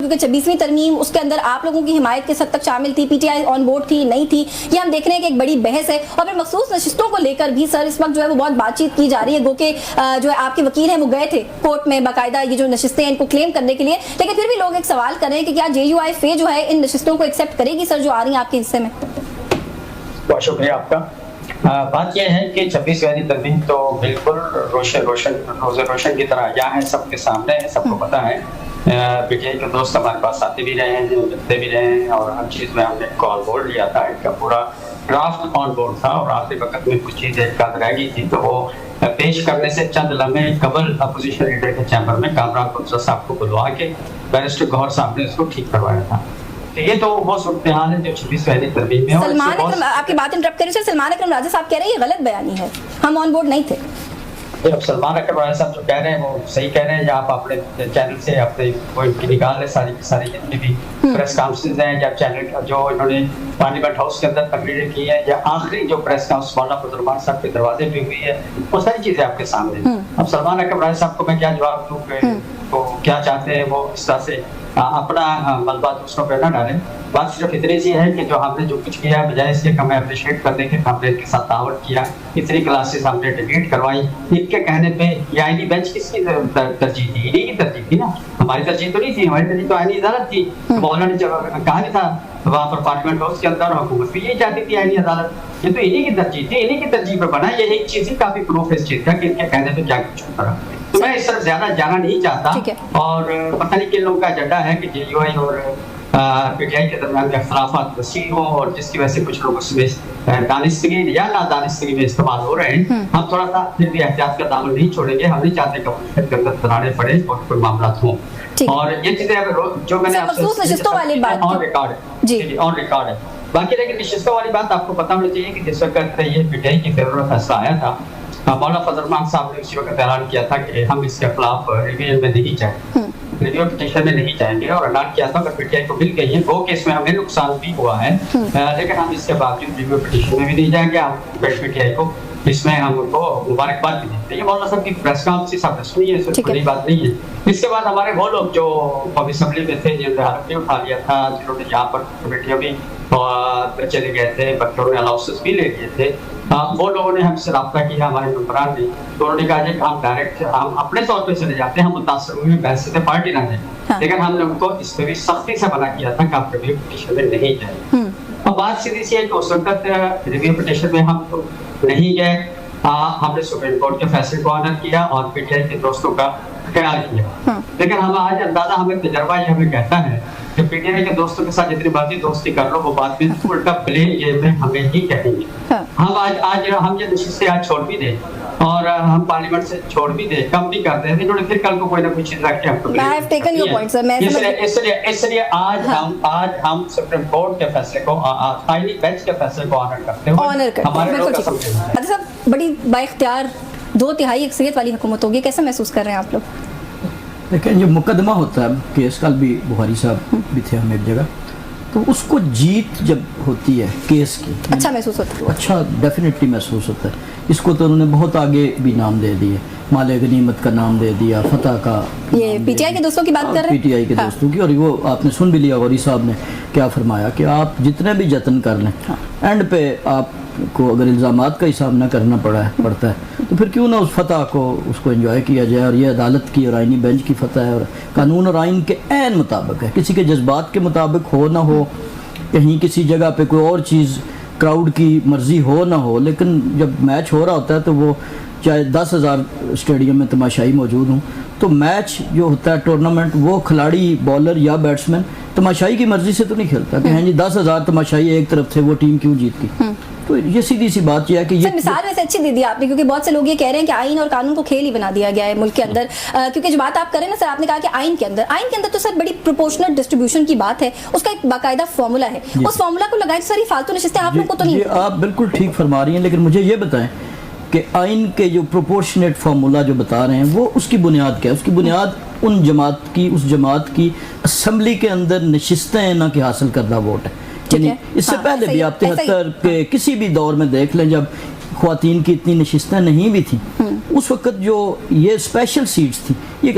کیونکہ 26ویں ترمیم اس کے اندر آپ لوگوں کی حمایت کے حد تک شامل تھی، P T I on board تھی نہیں تھی، یہ ہم دیکھ رہے ہیں کہ ایک بڑی بحث ہے. اور پھر مخصوص نشستوں کو لے کر بھی سر اس وقت جو ہے وہ بہت بات چیت کی جا رہی ہے. گو کہ جو ہے آپ کے وکیل ہیں وہ گئے تھے کورٹ میں باقاعدہ یہ جو نشستیں ہیں ان کو کلیم کرنے کے لیے، لیکن پھر بھی لوگ ایک سوال کر رہے ہیں کہ کیا جے یو آئی فے جو ہے ان نشستوں کو ایکسیپٹ کرے گی سر جو آ رہی ہیں آپ کے حصے میں؟ بہت شکریہ آپ کا. بات یہ ہے کہ 26ویں ترمیم تو بالکل روشن کی طرح یہاں ہے، سب کے سامنے ہے، سب کو پتا ہے. پی ٹی آئی کے دوست ہمارے پاس آتے بھی رہے ہیں، ملتے بھی رہے ہیں، اور ہر چیز میں ہم نے آن بورڈ لیا تھا. ان کا پورا ڈرافٹ آن بورڈ تھا، اور آخری وقت میں کچھ چیزیں ایک آدھ رہ گئی تھی تو وہ پیش کرنے سے چند لمحے قبل اپوزیشن لیڈر کے چیمبر میں کامران قدرت صاحب کو بلوا کے بیرسٹر گوہر صاحب نے اس کو ٹھیک کروایا تھا. یہ تو وہ صورتحال ہے جو 26ویں ترمیم میں. سلمان اکرم، آپ کی بات انٹرپٹ کریں سر، سلمان اکرم راجہ صاحب کہہ رہے ہیں یہ غلط بیانی ہے، ہم آن بورڈ نہیں تھے. اب سلمان اکرم راجہ صاحب جو کہہ رہے ہیں وہ صحیح کہہ رہے ہیں، یا آپ اپنے چینل سے اپنے وہ ان کی نکال لیں ساری کی ساری جتنی بھی پریس کانفرنس ہیں یا چینل جو انہوں نے پارلیمنٹ ہاؤس کے اندر تقریریں کی ہیں، یا آخری جو پریس کانفرنس مولانا فضل الرحمان صاحب کے دروازے پہ ہوئی ہے، وہ ساری چیزیں آپ کے سامنے ہیں. اب سلمان اکرم راجہ صاحب کو میں کیا جواب دوں کہ وہ کیا چاہتے ہیں، وہ اس طرح سے اپنا ملبہ دوسروں پہ نہ ڈالیں. بات صرف اتنی سی ہے کہ جو ہم نے جو کچھ کیا بجائے اس کے ہمیں اپریشیٹ کرنے کے ہم نے ان کے ساتھ تعاون کیا، اتنی کلاسز ہم نے ڈیلیٹ کروائی. ان کے کہنے پہ یہ آئینی بینچ کس کی ترجیح تھی؟ انہیں کی ترجیح تھی نا، ہماری ترجیح تو نہیں تھی. ہماری ترجیح تو آئینی عدالت تھی. مولانا نے جب کہا نہیں تھا وہاں پر پارلیمنٹ ہاؤس کے اندر، حکومت بھی یہی چاہتی تھی آئینی عدالت. یہ تو انہیں کی ترجیح تھی، انہیں کی ترجیح پہ بنا. یہ ایک چیز ہی کافی پروف ہے اس چیز کا کہ ان کے کہنے پہ کیا کچھ ہوتا رہا. تو میں اس طرف زیادہ جانا نہیں چاہتا، اور پتہ نہیں کن لوگوں کا ایجنڈا ہے کہ جے یو آئی اور پی ٹی آئی کے درمیان اختلافات وسیع ہوں، اور جس کی وجہ سے کچھ لوگ اس میں دانستگی یا نادانستگی میں استعمال ہو رہے ہیں. ہم تھوڑا سا پھر بھی احتیاط کا دامن نہیں چھوڑیں گے. ہم نہیں چاہتے کہ ملک کے اندر دراڑیں پڑے اور کوئی معاملات ہوں. اور یہ چیزیں جو میں نے آن ریکارڈ ہے. باقی لیکن نشستوں والی بات آپ کو پتہ ہونا چاہیے کہ جس وقت یہ پی ٹی آئی کی فیور میں فیصلہ آیا تھا، مولانا فضل الرحمان صاحب نے اسی وقت اعلان کیا تھا کہ ہم اس کے خلاف ریویو میں نہیں جائیں گے، ریویو پٹیشن میں نہیں جائیں گے. اور اعلان کیا تھا کہ پی ٹی آئی کو مل گئی ہے، وہ کہ اس میں ہمیں نقصان بھی ہوا ہے، لیکن ہم اس کے باوجود ریویو پٹیشن میں بھی نہیں جائیں گے. ہم پی ٹی آئی کو اس میں ہم ان کو مبارکباد بھی دیتے ہیں. یہ مولانا صاحب کی پریس کانفرنس آپ نے سنی ہے، صرف بڑی بات نہیں ہے. اس کے بعد ہمارے وہ لوگ جو قومی اسمبلی میں تھے جنہوں نے حلف بھی اٹھا لیا تھا، جنہوں نے یہاں پر کمیٹیاں بھی چلے گئے تھے، بچوں نے الاؤنسز بھی لے لیے تھے، وہ لوگوں نے ہم سے رابطہ کیا، ہمارے ممبران نے. تو انہوں نے کہا کہ ہم ڈائریکٹ ہم اپنے طور پہ چلے جاتے ہیں، ہم متاثر ہوئے بحث سے پارٹی نہ جائیں. لیکن ہم نے ان کو اس پہ بھی سختی سے منع کیا تھا کہ آپ ریویو پٹیشن میں نہیں جائیں. اور بات سیدھی سی ہے کہ اس وقت ریویو پٹیشن میں ہم تو نہیں گئے. ہم نے سپریم کورٹ کے فیصلے کو آنر کیا اور پی ٹی آئی کے دوستوں کا خیال کیا. لیکن ہم آج اندازہ ہمیں تجربہ یہ ہمیں کہتا ہے کہ پی ٹی آئی کے دوستوں کے ساتھ جتنی بازی دوستی کر لو، وہ بات میں الٹا بلیم یہ میں ہمیں ہی کہیں گے. ہم آج ہم یہ نشستیں آج چھوڑ بھی دیں اور ہم پارلیمنٹ سے چھوڑ بھی دیں، کم بھی کرتے ہیں، انہوں نے پھر کل کو کوئی نہ کوئی چیز رکھ کے ہم کو اس لیے آج ہم سپریم کورٹ کے فیصلے کو، آئینی بینچ کے فیصلے کو آنر کرتے ہیں. ہمارے لوگ کا سمجھنا بڑی با اختیار 2/3 اکثریت والی حکومت ہوگی، کیسا محسوس کر رہے ہیں آپ لوگ؟ لیکن جو مقدمہ ہوتا ہے، کیس کل بھی بخاری صاحب بھی تھے ہم ایک جگہ، تو اس کو جیت جب ہوتی ہے کیس کی، اچھا محسوس ہوتا ہے، اچھا ڈیفینیٹلی محسوس ہوتا ہے. اس کو تو انہوں نے بہت آگے بھی نام دے دیے، مال غنیمت کا نام دے دیا، فتح کا. یہ پی ٹی آئی کے دوستوں کی بات کر رہے ہیں، پی ٹی آئی کے دوستوں کی. اور وہ آپ نے سن بھی لیا غوری صاحب نے کیا فرمایا کہ آپ جتنے بھی جتن کر لیں، اینڈ پہ آپ کو اگر الزامات کا ہی سامنا کرنا پڑتا ہے تو پھر کیوں نہ اس فتح کو اس کو انجوائے کیا جائے. اور یہ عدالت کی اور آئینی بینچ کی فتح ہے، اور قانون اور آئین کے عین مطابق ہے، کسی کے جذبات کے مطابق ہو نہ ہو، کہیں کسی جگہ پہ کوئی اور چیز کراؤڈ کی مرضی ہو نہ ہو. لیکن جب میچ ہو رہا ہوتا ہے تو وہ چاہے 10,000 اسٹیڈیم میں تماشائی موجود ہوں، تو میچ جو ہوتا ہے ٹورنامنٹ، وہ کھلاڑی بالر یا بیٹسمین تماشائی کی مرضی سے تو نہیں کھیلتا کہ ہاں جی 10,000 تماشائی ایک طرف تھے، وہ ٹیم کیوں جیت گئی. تو یہ سیدھی سی بات یہ ہے کہ یہ مثال ویسے اچھی دے دی آپ نے، کیونکہ بہت سے لوگ یہ کہہ رہے ہیں کہ آئین اور قانون کو کھیل ہی بنا دیا گیا ہے ملک کے اندر. کیونکہ جو بات آپ کر رہے ہیں نا سر، آپ نے کہا کہ آئین کے اندر تو سر بڑی پروپورشنل ڈسٹریبیوشن کی بات ہے، اس کا ایک باقاعدہ فارمولا ہے، اس فارمولا کو لگائیں. سر یہ فالتو نشستیں آپ لوگ کو تو نہیں؟ آپ بالکل ٹھیک فرما رہی ہیں، لیکن مجھے یہ بتائیں کہ آئین کے جو پروپورشنیٹ فارمولا جو بتا رہے ہیں وہ اس کی بنیاد کیا ہے؟ اس کی بنیاد اس جماعت کی اسمبلی کے اندر نشستیں ہیں، نہ کہ حاصل کردہ ووٹ ہے. یعنی اس سے پہلے بھی آپ 73 کے کسی بھی دور میں دیکھ لیں، جب خواتین کی اتنی نشستیں نہیں بھی تھیں، اس وقت جو یہ اسپیشل سیٹس تھیں، یہ